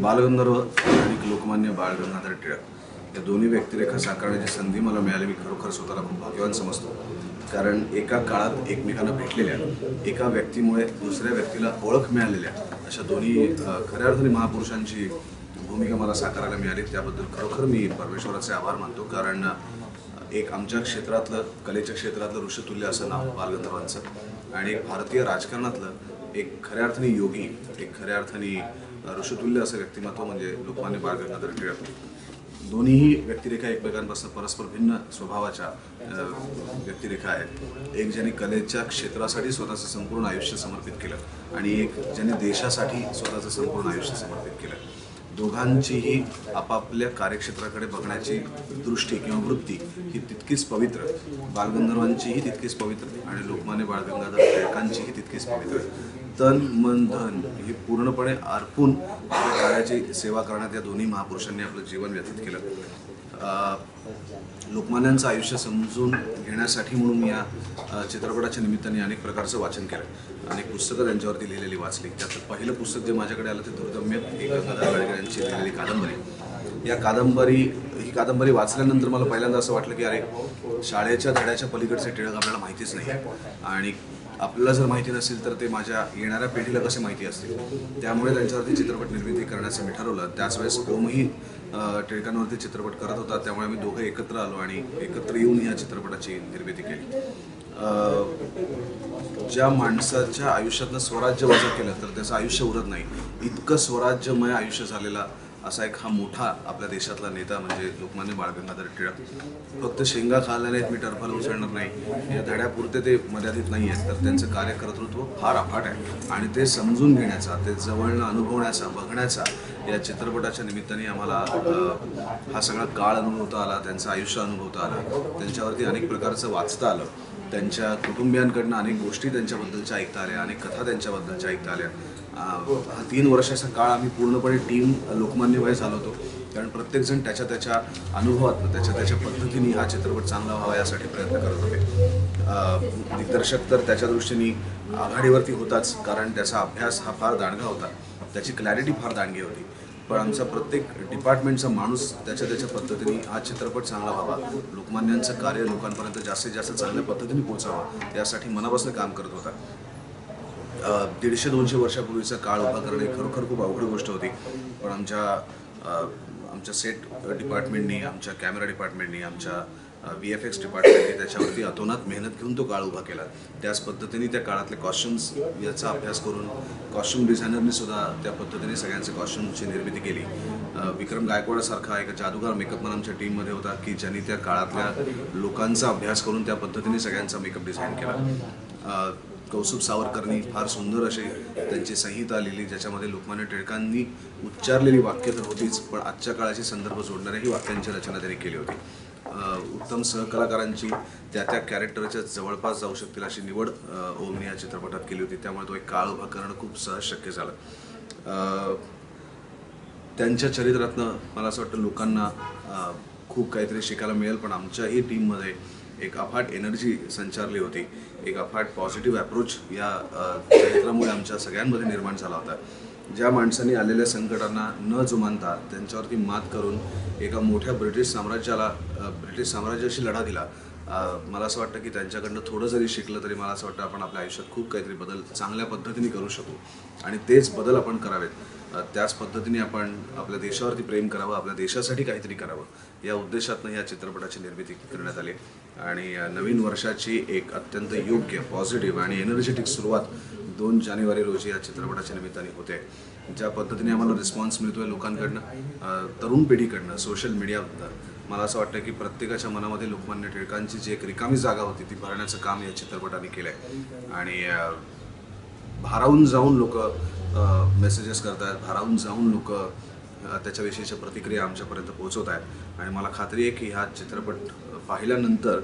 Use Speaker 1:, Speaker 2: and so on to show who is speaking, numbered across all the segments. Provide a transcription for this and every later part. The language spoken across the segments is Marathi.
Speaker 1: बालगंधर्व आणि लोकमान्य बाळ गंगाधर टिळक या दोन्ही व्यक्तिरेखा साकारण्याची संधी मला मिळाली. मी खरोखर स्वतःला खूप भाग्यवान समजतो, कारण एका काळात एकमेकांना भेटलेल्या, एका व्यक्तीमुळे दुसऱ्या व्यक्तीला ओळख मिळालेल्या अशा दोन्ही खऱ्या अर्थाने महापुरुषांची भूमिका मला साकारायला मिळाली. त्याबद्दल खरोखर मी परमेश्वराचे आभार मानतो, कारण एक आमच्या क्षेत्रातलं, कलेच्या क्षेत्रातलं ऋषितुल्य असं नाव बालगंधर्वांचं, आणि एक भारतीय राजकारणातलं एक खऱ्या अर्थाने योगी, एक खऱ्या अर्थाने ऋषितुल्य असं व्यक्तिमत्व म्हणजे लोकमान्य बाळ गंगाधर टिळक. दोन्हीही व्यक्तिरेखा एकमेकांपासून परस्पर भिन्न स्वभावाच्या व्यक्तिरेखा आहेत. एक ज्याने कलेच्या क्षेत्रासाठी स्वतःचं संपूर्ण आयुष्य समर्पित केलं आणि एक ज्याने देशासाठी स्वतःचं संपूर्ण आयुष्य समर्पित केलं. दोघांचीही आपापल्या कार्यक्षेत्राकडे बघण्याची दृष्टी किंवा वृत्ती ही तितकीच पवित्र, बालगंधर्वांचीही तितकीच पवित्र आणि लोकमान्य बाळ गंगाधर टिळकांचीही तितकीच पवित्र. तन मन धन हे पूर्णपणे अर्पून कार्याची सेवा करण्यात या दोन्ही महापुरुषांनी आपलं जीवन व्यतीत केलं. लोकमान्यांचं आयुष्य समजून घेण्यासाठी म्हणून मी या चित्रपटाच्या निमित्ताने अनेक प्रकारचं वाचन केलं. अनेक पुस्तकं त्यांच्यावरती लिहिलेली वाचली. त्यातलं पहिलं पुस्तक जे माझ्याकडे आलं ते दुर्दम्य, ही गंगाधर गाडगे यांची लिहिलेली कादंबरी. ही कादंबरी वाचल्यानंतर मला पहिल्यांदा असं वाटलं की अरे, शाळेच्या धड्याच्या पलीकडचे टिळक आपल्याला माहितीच नाही आहे, आणि आपल्याला जर माहिती नसेल तर ते माझ्या येणाऱ्या पिढीला कसे माहिती असतील. त्यामुळे त्यांच्यावरती चित्रपट निर्मिती करण्याचं मी ठरवलं. त्याच वेळेस ओमही टिळकांवरती चित्रपट करत होता, त्यामुळे आम्ही दोघं एकत्र आलो आणि एकत्र येऊन या चित्रपटाची निर्मिती केली. ज्या माणसाच्या आयुष्यातलं स्वराज्य वजा केलं तर त्याचं आयुष्य उरत नाही, इतकं स्वराज्यमय आयुष्य झालेला असा एक हा मोठा आपल्या देशातला नेता म्हणजे लोकमान्य बाळ गंगाधर टिळक. फक्त शेंगा खाल्ल्याने मी टरफल उचलणार नाही या धड्यापुरते ते मर्यादित नाही आहेत, तर त्यांचं कार्यकर्तृत्व फार अफाट आहे आणि ते समजून घेण्याचा, ते जवळनं अनुभवण्याचा, बघण्याचा या चित्रपटाच्या निमित्ताने आम्हाला हा सगळा काळ अनुभवता आला, त्यांचं आयुष्य अनुभवता आलं, त्यांच्यावरती अनेक प्रकारचं वाचता आलं, त्यांच्या कुटुंबियांकडनं अनेक गोष्टी त्यांच्याबद्दलच्या ऐकता आल्या, अनेक कथा त्यांच्याबद्दलच्या ऐकता आल्या. हा 3 वर्षाचा काळ आम्ही पूर्णपणे टीम लोकमान्यमय झालो होतो, कारण प्रत्येकजण त्याच्या अनुभवातनं, त्याच्या पद्धतीने हा चित्रपट चांगला व्हावा यासाठी प्रयत्न करत होते. दिग्दर्शक तर त्याच्या दृष्टीने आघाडीवरती होताच, कारण त्याचा अभ्यास हा फार दांडगा होता, त्याची क्लॅरिटी फार दांडगी होती. पण आमचा प्रत्येक डिपार्टमेंटचा माणूस त्याच्या पद्धतीने हा चित्रपट चांगला व्हावा, लोकमान्यांचं कार्य लोकांपर्यंत जास्तीत जास्त चांगल्या पद्धतीने पोहोचावं यासाठी मनापासून काम करत होता. 150-200 वर्षापूर्वीचा काळ उभा करणे खरोखर खूप अवघड गोष्ट होती, पण आमच्या सेट डिपार्टमेंटनी, आमच्या कॅमेरा डिपार्टमेंटनी, आमच्या VFX डिपार्टमेंटने त्याच्यावरती अतोनात मेहनत घेऊन तो काळ उभा केला. त्याच पद्धतीने त्या काळातले कॉस्ट्युम्स याचा अभ्यास करून कॉस्ट्युम डिझायनरने सुद्धा त्या पद्धतीने सगळ्यांचे कॉस्ट्युमची निर्मिती केली. विक्रम गायकवाडसारखा एक जादूगार मेकअपमॅन आमच्या टीममध्ये होता की ज्यांनी त्या काळातल्या लोकांचा अभ्यास करून त्या पद्धतीने सगळ्यांचा मेकअप डिझाईन केला. कौस्तुभ सावरकरनी फार सुंदर अशी त्यांची संहिता लिहिली, ज्याच्यामध्ये लोकमान्य टिळकांनी उच्चारलेली वाक्य तर होतीच, पण आजच्या काळाशी संदर्भ जोडणाऱ्याही वाक्यांची रचना त्यांनी केली होती. उत्तम सहकलाकारांची त्या कॅरेक्टरच्या जवळपास जाऊ शकतील अशी निवड ओमने या चित्रपटात केली होती, त्यामुळे तो एक काळ उभा करणं खूप सहज शक्य झालं. त्यांच्या चरित्रातनं मला असं वाटतं लोकांना खूप काहीतरी शिकायला मिळेल, पण आमच्याही टीममध्ये एक अफाट एनर्जी संचारली होती, एक अफाट पॉझिटिव्ह अप्रोच या चरित्रामुळे आमच्या सगळ्यांमध्ये निर्माण झाला होता. ज्या माणसांनी आलेल्या संकटांना न जुमानता त्यांच्यावरती मात करून एका मोठ्या ब्रिटिश साम्राज्याशी लढा दिला, मला असं वाटतं की त्यांच्याकडनं थोडं जरी शिकलं तरी मला असं वाटतं आपण आपल्या आयुष्यात खूप काहीतरी बदल चांगल्या पद्धतीने करू शकू, आणि तेच बदल आपण करावेत. त्याच पद्धतीने आपण आपल्या देशावरती प्रेम करावं, आपल्या देशासाठी काहीतरी करावं या उद्देशातनं या चित्रपटाची निर्मिती करण्यात आली. आणि नवीन वर्षाची एक अत्यंत योग्य, पॉझिटिव्ह आणि एनर्जेटिक सुरुवात 2 जानेवारी रोजी या चित्रपटाच्या निमित्ताने होते. ज्या पद्धतीने आम्हाला रिस्पॉन्स मिळतोय लोकांकडनं, तरुण पिढीकडनं, सोशल मीडियामधनं, मला असं वाटतं की प्रत्येकाच्या मनामध्ये लोकमान्य टिळकांची जी एक रिकामी जागा होती ती भरण्याचं काम या चित्रपटाने केलं आहे. आणि भारावून जाऊन लोक मेसेजेस करत आहेत, भारावून जाऊन लोक त्याच्याविषयीच्या प्रतिक्रिया आमच्यापर्यंत पोहोचवत आहेत, आणि मला खात्री आहे की हा चित्रपट पाहिल्यानंतर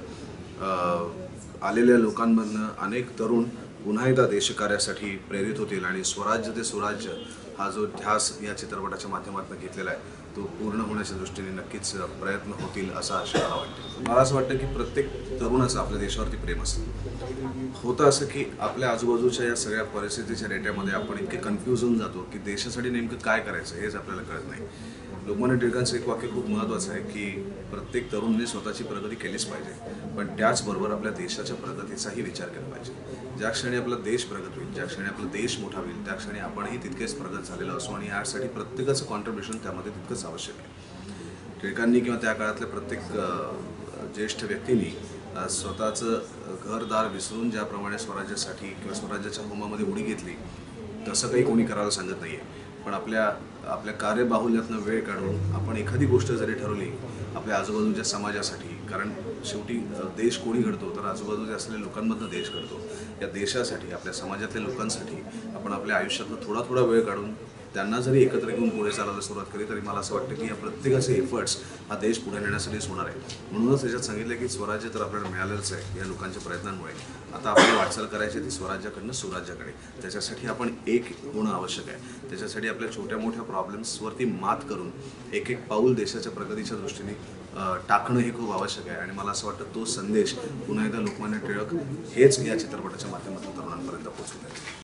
Speaker 1: आलेल्या लोकांमधनं अनेक तरुण पुन्हा एकदा देशकार्यासाठी प्रेरित होतील आणि स्वराज्य ते सुराज्य हा जो ध्यास या चित्रपटाच्या माध्यमातून घेतलेला आहे तो पूर्ण होण्याच्या दृष्टीने नक्कीच प्रयत्न होतील असा आशा मला वाटतो. मला असं वाटतं की प्रत्येक तरुणाचं आपल्या देशावरती प्रेम असतं. होतं असं की आपल्या आजूबाजूच्या या सगळ्या परिस्थितीच्या रेट्यामध्ये आपण इतके कन्फ्यूज होऊन जातो की देशासाठी नेमकं काय करायचं हेच आपल्याला कळत नाही. लोकमान्य टिळकांचं एक वाक्य खूप महत्त्वाचं आहे की प्रत्येक तरुणाने स्वतःची प्रगती केलीच पाहिजे, पण त्याचबरोबर आपल्या देशाच्या प्रगतीचाही विचार केला पाहिजे. ज्या क्षणी आपला देश प्रगत होईल, ज्या क्षणी आपला देश मोठा होईल, त्या क्षणी आपणही तितकेच प्रगत झालेलो असू आणि यासाठी प्रत्येकाचं कॉन्ट्रीब्युशन त्यामध्ये तितकंच आवश्यक आहे. टिळकांनी किंवा त्या काळातल्या प्रत्येक ज्येष्ठ व्यक्तींनी स्वतःचं घरदार विसरून ज्याप्रमाणे स्वराज्यासाठी किंवा स्वराज्याच्या होमामध्ये उडी घेतली, तसं काही कोणी करायला सांगत नाही आहे. पण आपल्या कार्यबाहुल्यातनं वेळ काढून आपण एखादी गोष्ट जरी ठरवली आपल्या आजूबाजूच्या समाजासाठी, कारण शेवटी देश कोणी घडतो तर आजूबाजूच्या असलेल्या लोकांमधनं देश घडतो. या देशासाठी, आपल्या समाजातल्या लोकांसाठी आपण आपल्या आयुष्यातनं थोडा थोडा वेळ काढून त्यांना जरी एकत्र घेऊन पुढे चालायला सुरुवात केली तरी मला असं वाटतं की या प्रत्येकाचे एफर्ट्स हा देश पुढे नेण्यासाठीच होणार आहे. म्हणूनच त्याच्यात सांगितलं की स्वराज्य तर आपल्याला मिळालेलंच आहे या लोकांच्या प्रयत्नांमुळे. आता आपल्याला वाटचाल करायची ती स्वराज्याकडनं सुराज्याकडे. त्याच्यासाठी आपण एक होणं आवश्यक आहे. त्याच्यासाठी आपल्या छोट्या मोठ्या प्रॉब्लेम्सवरती मात करून एक एक पाऊल देशाच्या प्रगतीच्या दृष्टीने टाकणं हे खूप आवश्यक आहे. आणि मला असं वाटतं तो संदेश पुन्हा एकदा लोकमान्य टिळक हेच या चित्रपटाच्या माध्यमातून तरुणांपर्यंत पोहोचवत आहेत.